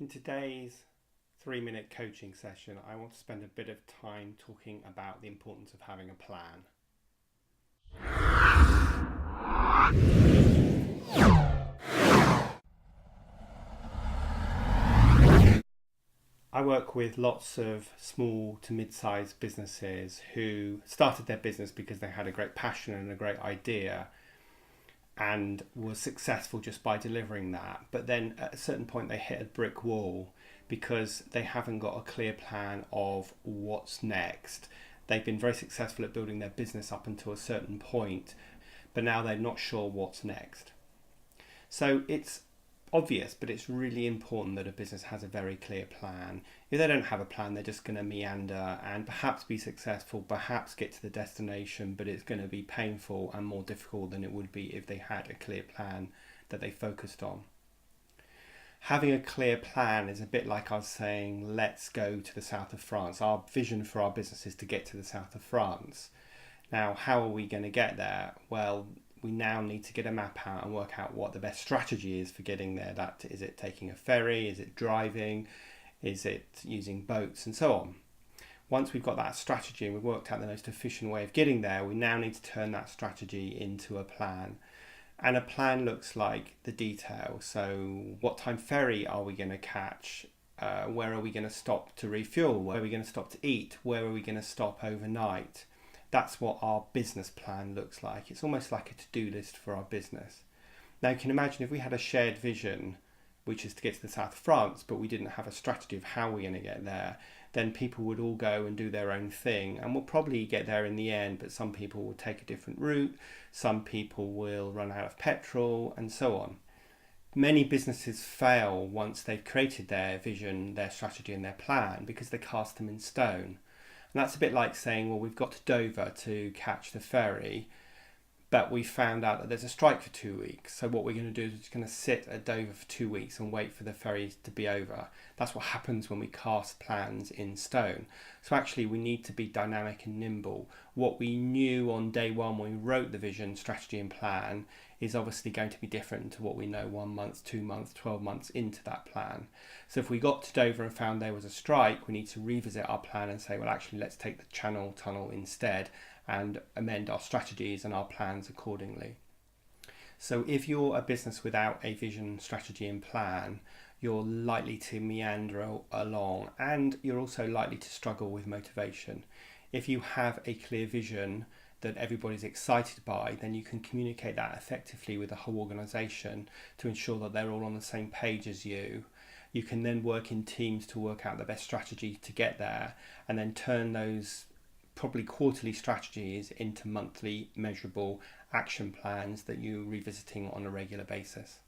In today's 3-minute coaching session, I want to spend a bit of time talking about the importance of having a plan. I work with lots of small to mid-sized businesses who started their business because they had a great passion and a great idea and was successful just by delivering that. But then at a certain point they hit a brick wall because they haven't got a clear plan of what's next. They've been very successful at building their business up until a certain point, but now they're not sure what's next. So it's obvious, but it's really important that a business has a very clear plan. If they don't have a plan, they're just going to meander and perhaps be successful, perhaps get to the destination, but it's going to be painful and more difficult than it would be if they had a clear plan that they focused on. Having a clear plan is a bit like us saying, let's go to the south of France. Our vision for our business is to get to the south of France. Now, how are we going to get there? Well, we now need to get a map out and work out what the best strategy is for getting there. That is it taking a ferry? Is it driving? Is it using boats and so on? Once we've got that strategy and we've worked out the most efficient way of getting there, we now need to turn that strategy into a plan. And a plan looks like the detail. So what time ferry are we going to catch? Where are we going to stop to refuel? Where are we going to stop to eat? Where are we going to stop overnight? That's what our business plan looks like. It's almost like a to-do list for our business. Now you can imagine if we had a shared vision, which is to get to the south of France, but we didn't have a strategy of how we're going to get there, then people would all go and do their own thing, and we'll probably get there in the end, but some people will take a different route, some people will run out of petrol, and so on. Many businesses fail once they've created their vision, their strategy, and their plan because they cast them in stone. And that's a bit like saying, well, we've got to Dover to catch the ferry, but we found out that there's a strike for 2 weeks. So what we're going to do is we're just going to sit at Dover for 2 weeks and wait for the ferry to be over. That's what happens when we cast plans in stone. So actually we need to be dynamic and nimble. What we knew on day one when we wrote the vision, strategy and plan is obviously going to be different to what we know 1 month, 2 months, 12 months into that plan. So if we got to Dover and found there was a strike, we need to revisit our plan and say, well, actually, let's take the Channel Tunnel instead and amend our strategies and our plans accordingly. So if you're a business without a vision, strategy and plan, you're likely to meander along, and you're also likely to struggle with motivation. If you have a clear vision that everybody's excited by, then you can communicate that effectively with the whole organisation to ensure that they're all on the same page as you. You can then work in teams to work out the best strategy to get there, and then turn those probably quarterly strategies into monthly measurable action plans that you're revisiting on a regular basis.